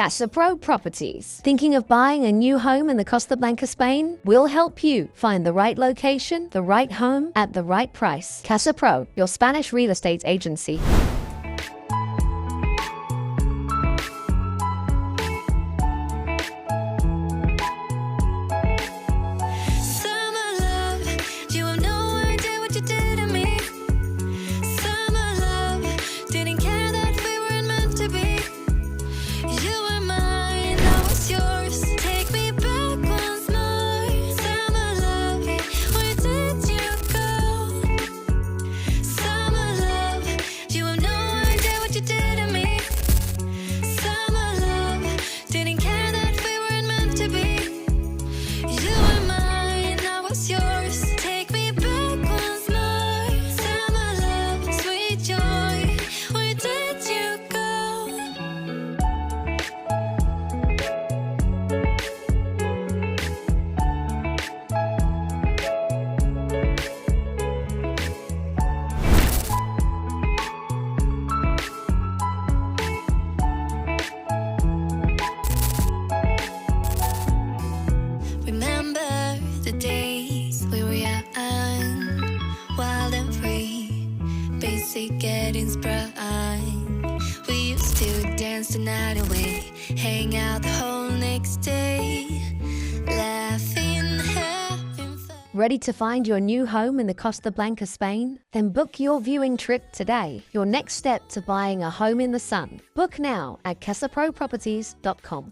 Casa Pro Properties. Thinking of buying a new home in the Costa Blanca, Spain? We'll help you find the right location, the right home, at the right price. Casa Pro, your Spanish real estate agency. Getting sprung. We used to dance the night away, hang out the whole next day, laughing, having fun. Ready to find your new home in the Costa Blanca, Spain? Then book your viewing trip today. Your next step to buying a home in the sun. Book now at casaproproperties.com.